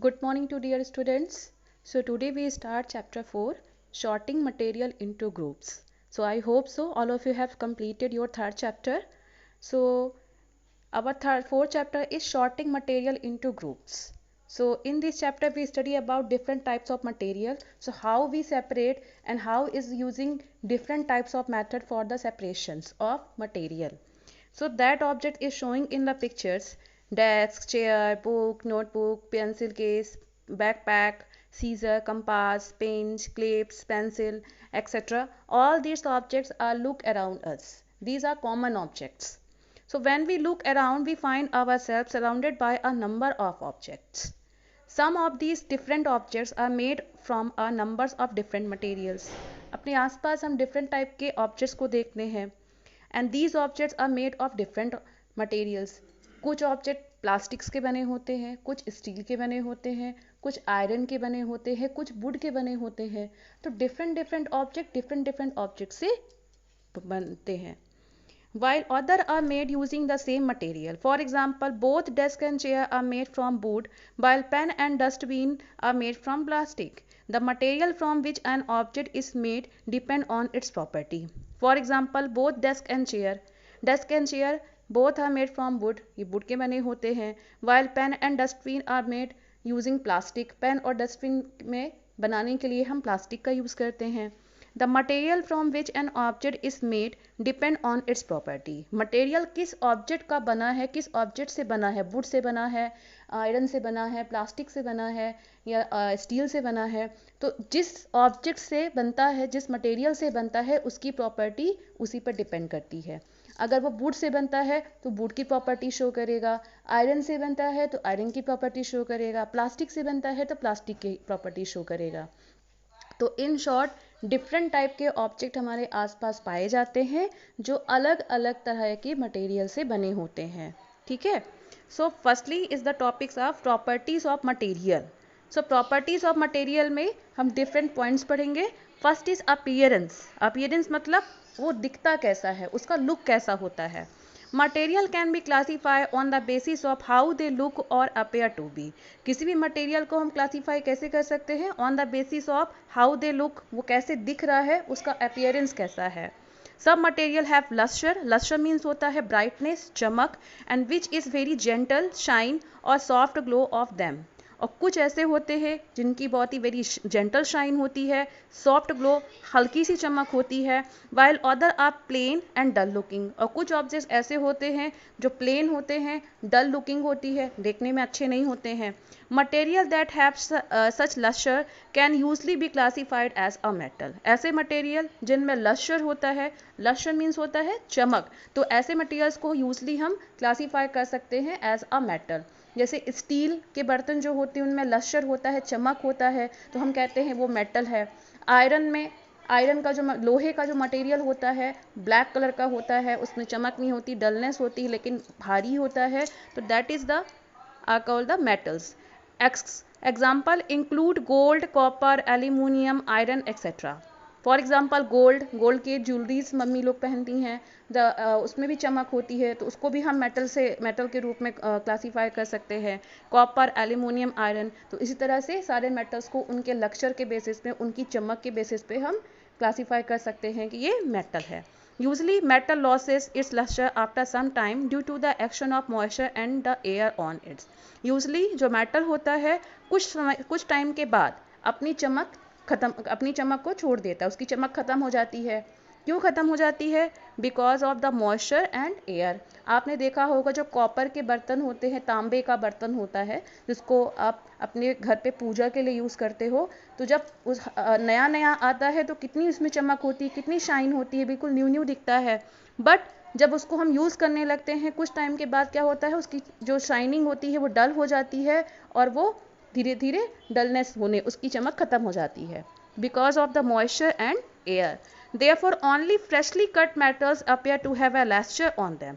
Good morning to dear students. So today we start chapter 4, sorting material into groups. So I hope so all of you have completed your third chapter. So our fourth chapter is sorting material into groups. So in this chapter we study about different types of material. So how we separate and how is using different types of method for the separations of material. So that object is showing in the pictures: desk, chair, book, notebook, pencil case, backpack, scissor, compass, pen, clips, pencil, etc. All these objects are look around us. These are common objects. So when we look around, we find ourselves surrounded by a number of objects. Some of these different objects are made from a numbers of different materials. अपने आसपास हम different type के objects को देखते हैं and these objects are made of different materials. कुछ object plastics के बने होते हैं, कुछ स्टील के बने होते हैं, कुछ आयरन के बने होते हैं, कुछ वुड के बने होते हैं. तो डिफरेंट डिफरेंट ऑब्जेक्ट से बनते हैं. While other are made using the same material. For example, both desk and chair are made from wood, while pen and dustbin are made from plastic. The material from which an object is made depend on its property. For example, both desk and chair both are made from wood. ये wood के बने होते हैं. While pen and dustbin are made using plastic. Pen और dustbin में बनाने के लिए हम प्लास्टिक का यूज़ करते हैं. The material from which an object is made depend on its property. Material किस ऑब्जेक्ट का बना है, किस ऑब्जेक्ट से बना है, वुड से बना है, आयरन से बना है, प्लास्टिक से बना है या स्टील से बना है. तो जिस ऑब्जेक्ट से बनता है, जिस मटेरियल से बनता है, उसकी प्रॉपर्टी उसी पर डिपेंड करती है. अगर वो वुड से बनता है तो वुड की प्रॉपर्टी शो करेगा, आयरन से बनता है तो आयरन की प्रॉपर्टी शो करेगा, प्लास्टिक से बनता है तो प्लास्टिक की प्रॉपर्टी शो करेगा. तो इन शॉर्ट डिफरेंट टाइप के ऑब्जेक्ट हमारे आसपास पाए जाते हैं जो अलग अलग तरह के मटेरियल से बने होते हैं. ठीक है. So firstly is the topics of properties of material. So properties of material में हम डिफरेंट पॉइंट्स पढ़ेंगे. First is appearance. अपीयरेंस मतलब वो दिखता कैसा है, उसका लुक कैसा होता है. Material can be classify on the basis of how they look और अपेयर टू बी. किसी भी मटेरियल को हम क्लासीफाई कैसे कर सकते हैं? On the basis of how they look, वो कैसे दिख रहा है, उसका अपियरेंस कैसा है. सब material have lustre. Lustre means होता है ब्राइटनेस, चमक, and which is very gentle shine और सॉफ्ट ग्लो ऑफ दैम. और कुछ ऐसे होते हैं जिनकी बहुत ही वेरी जेंटल शाइन होती है, सॉफ्ट ग्लो, हल्की सी चमक होती है. While other are plain and dull looking. और कुछ ऑब्जेक्ट्स ऐसे होते हैं जो प्लेन होते हैं, डल लुकिंग होती है, देखने में अच्छे नहीं होते हैं. Material that have such lustre can usually be classified as a metal. ऐसे मटेरियल जिनमें लस्टर होता है, लस्टर मीन्स होता है चमक, तो ऐसे मटेरियल्स को यूजली हम क्लासीफाई कर सकते हैं एज अ मेटल. जैसे स्टील के बर्तन जो होते हैं उनमें लस्टर होता है, चमक होता है, तो हम कहते हैं वो मेटल है. आयरन का जो लोहे का जो मटेरियल होता है ब्लैक कलर का होता है, उसमें चमक नहीं होती, डलनेस होती है, लेकिन भारी होता है, तो that is the are called the metals. Example include gold, copper, aluminium, iron etcetera. For example gold के ज्वेलरीज मम्मी लोग पहनती हैं, उसमें भी चमक होती है, तो उसको भी हम मेटल के रूप में क्लासीफाई कर सकते हैं. कॉपर, एल्यूमिनियम, आयरन, तो इसी तरह से सारे मेटल्स को उनके लक्चर के बेसिस पे, उनकी चमक के बेसिस पे हम क्लासीफाई कर सकते हैं कि ये मेटल है. Usually metal loses its luster after some time due to the action of moisture and the air on it. Usually जो मेटल होता है कुछ टाइम के बाद अपनी चमक को छोड़ देता है, उसकी चमक खत्म हो जाती है. क्यों खत्म हो जाती है? Because of the moisture and air. आपने देखा होगा जो कॉपर के बर्तन होते हैं, तांबे का बर्तन होता है जिसको आप अपने घर पे पूजा के लिए यूज़ करते हो, तो जब उस नया नया आता है तो कितनी उसमें चमक होती है, कितनी शाइन होती है, बिल्कुल न्यू दिखता है. बट जब उसको हम यूज़ करने लगते हैं कुछ टाइम के बाद क्या होता है, उसकी जो शाइनिंग होती है वो डल हो जाती है और वो धीरे धीरे डलनेस होने, उसकी चमक खत्म हो जाती है because of the moisture and air. Therefore, only freshly cut metals appear to have a luster on them.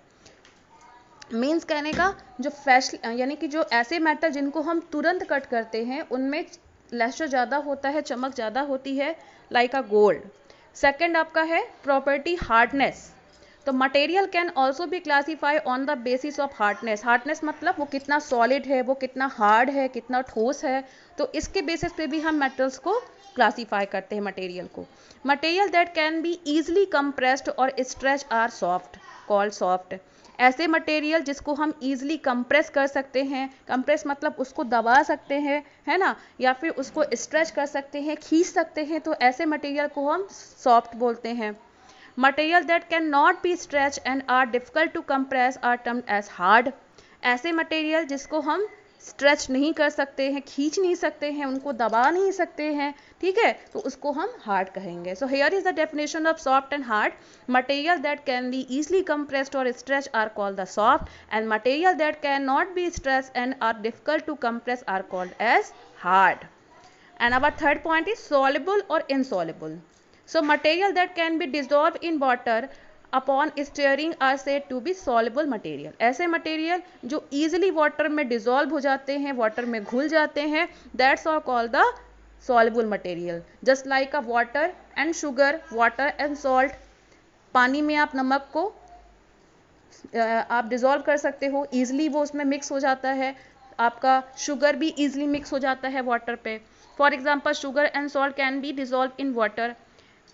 Means कहने का जो फ्रेश यानी कि जो ऐसे मेटल जिनको हम तुरंत कट करते हैं उनमें लस्टर ज़्यादा होता है, चमक ज़्यादा होती है, लाइक अ गोल्ड. सेकेंड आपका है प्रॉपर्टी हार्डनेस. तो material can also be classify on the basis of hardness. Hardness मतलब वो कितना सॉलिड है, वो कितना हार्ड है, कितना ठोस है, तो इसके बेसिस पे भी हम मेटल्स को क्लासीफाई करते हैं मटेरियल को। Material that can be easily compressed और stretch are soft, called soft. ऐसे मटेरियल जिसको हम ईजिली कंप्रेस कर सकते हैं, कंप्रेस मतलब उसको दबा सकते हैं, है ना, या फिर उसको स्ट्रेच कर सकते हैं, खींच सकते हैं, तो ऐसे मटेरियल को हम सॉफ्ट बोलते हैं। Material that can not be stretch and are difficult to compress are termed as hard. ऐसे मटेरियल जिसको हम स्ट्रेच नहीं कर सकते हैं, खींच नहीं सकते हैं, उनको दबा नहीं सकते हैं, ठीक है, तो उसको हम हार्ड कहेंगे। So here is the definition of soft and hard. Material that can B easily compressed or stretched are called the soft, and material that cannot be stretched and are difficult to compress are called as hard. And our third point is soluble or insoluble. So material that can be dissolved in water upon stirring are said to be soluble material. ऐसे material जो easily water में dissolve हो जाते हैं, water में घुल जाते हैं, that's are called the soluble material. Just like a water and sugar, water and salt. पानी में आप नमक को आप डिजॉल्व कर सकते हो, ईजिली वो उसमें मिक्स हो जाता है। आपका शुगर भी ईजिली मिक्स हो जाता है वाटर पे। For example sugar and salt can be dissolve in water.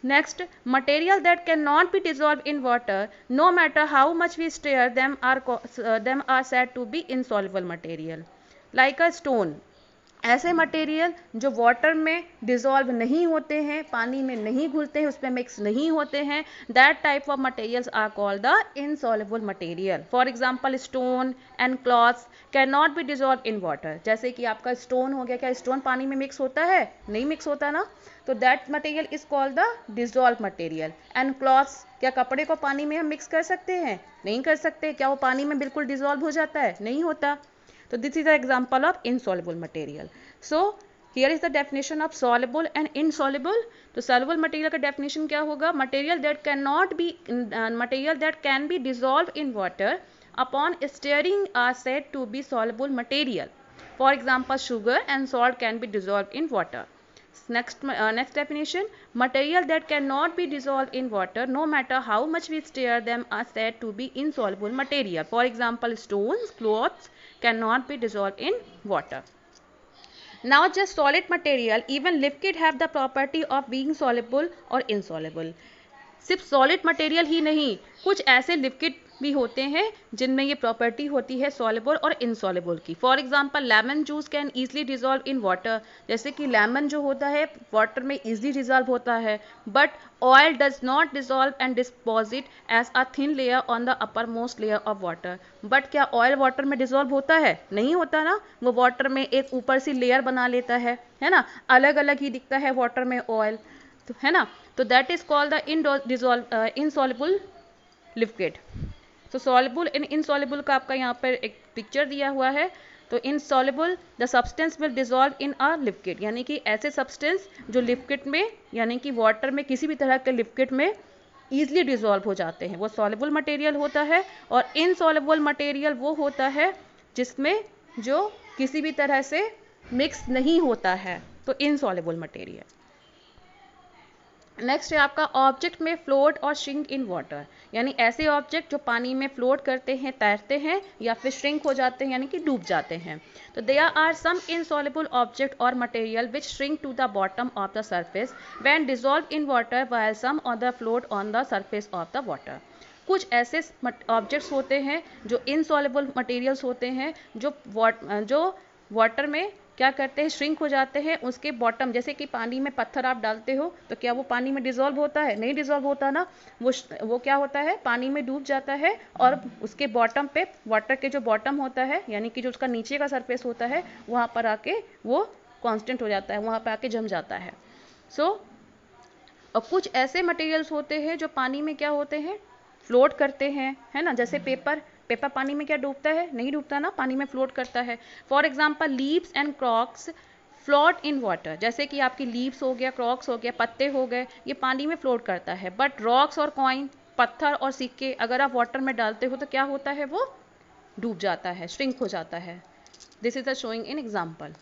Next, material that cannot be dissolved in water, no matter how much we stir them, are said to be insoluble material. Like a stone. ऐसे material जो water में dissolve नहीं होते हैं, पानी में नहीं घुलते हैं, उसमें मिक्स नहीं होते हैं, that type of materials are called the insoluble material. For example stone and clothes can not be dissolve in water. जैसे कि आपका स्टोन हो गया, क्या स्टोन पानी में मिक्स होता है? नहीं मिक्स होता ना, तो that material is called the dissolve material. And clothes, क्या कपड़े को पानी में हम मिक्स कर सकते हैं? नहीं कर सकते। क्या वो पानी में बिल्कुल डिजॉल्व हो जाता है? नहीं होता। So this is the example of insoluble material. So here is the definition of soluble and insoluble. तो soluble material का definition क्या होगा? Material that can be dissolved in water upon stirring are said to be soluble material. For example, sugar and salt can be dissolved in water. Next definition, material that cannot be dissolved in water no matter how much we stir them are said to be insoluble material. For example, stones, cloths cannot be dissolved in water. Now just solid material, even liquid have the property of being soluble or insoluble. सिर्फ solid material ही नहीं, कुछ ऐसे liquid भी होते हैं जिनमें ये property होती है सॉल्युबल और इनसॉल्युबल की। For example lemon juice can easily dissolve in water. जैसे कि लेमन जो होता है वाटर में ईजिली डिजॉल्व होता है, but oil does not dissolve and deposit as a thin layer on the uppermost layer of water. But क्या oil water में डिजॉल्व होता है? नहीं होता ना, वो वाटर में एक ऊपर सी लेयर बना लेता है ना, अलग अलग ही दिखता है वाटर में ऑयल, तो है ना, तो that is called the insoluble liquid. तो सॉल्युबल एंड इनसॉल्युबल का आपका यहाँ पर एक पिक्चर दिया हुआ है। तो insoluble the substance will dissolve in a liquid, यानी कि ऐसे सब्सटेंस जो लिक्विड में यानी कि वाटर में किसी भी तरह के लिक्विड में ईजिली डिजॉल्व हो जाते हैं, वो सॉल्युबल मटेरियल होता है। और इनसॉल्युबल मटेरियल वो होता है जिसमें जो किसी भी तरह से मिक्स नहीं होता है, तो इनसॉल्युबल मटेरियल। नेक्स्ट है आपका ऑब्जेक्ट में फ्लोट और श्रिंक इन वाटर, यानी ऐसे ऑब्जेक्ट जो पानी में फ्लोट करते हैं, तैरते हैं, या फिर श्रिंक हो जाते हैं यानी कि डूब जाते हैं। तो there are some insoluble object और material which shrink to the bottom of the surface when dissolve in water while some other float on the surface of the water. कुछ ऐसे ऑब्जेक्ट्स होते हैं जो इनसॉल्युबल मटेरियल्स होते हैं, जो water में क्या करते हैं, श्रिंक हो जाते हैं, उसके बॉटम, जैसे कि पानी में पत्थर आप डालते हो तो क्या वो पानी में डिजॉल्व होता है? नहीं डिजॉल्व होता ना, वो क्या होता है, पानी में डूब जाता है और उसके बॉटम पे, वाटर के जो बॉटम होता है यानी कि जो उसका नीचे का सरफेस होता है, वहाँ पर आके वो कांस्टेंट हो जाता है, वहाँ पर आके जम जाता है। और कुछ ऐसे मटेरियल्स होते हैं जो पानी में क्या होते हैं, फ्लोट करते हैं, है ना, जैसे पेपर पानी में क्या डूबता है? नहीं डूबता ना, पानी में फ्लोट करता है। For example leaves and Crocs float in water. जैसे कि आपकी लीव्स हो गया, क्रॉक्स हो गया, पत्ते हो गए, ये पानी में फ्लोट करता है। बट रॉक्स और कॉइन, पत्थर और सिक्के अगर आप वाटर में डालते हो तो क्या होता है, वो डूब जाता है, श्रिंक हो जाता है। This is the showing in example.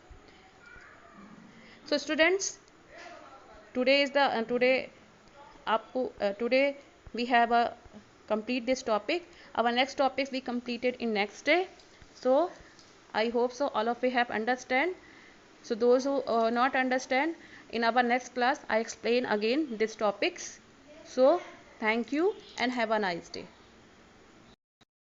So students, today we have a complete this topic. Our next topics we completed in next day. So I hope so all of you have understand. So those who not understand, in our next class I explain again these topics. So thank you and have a nice day.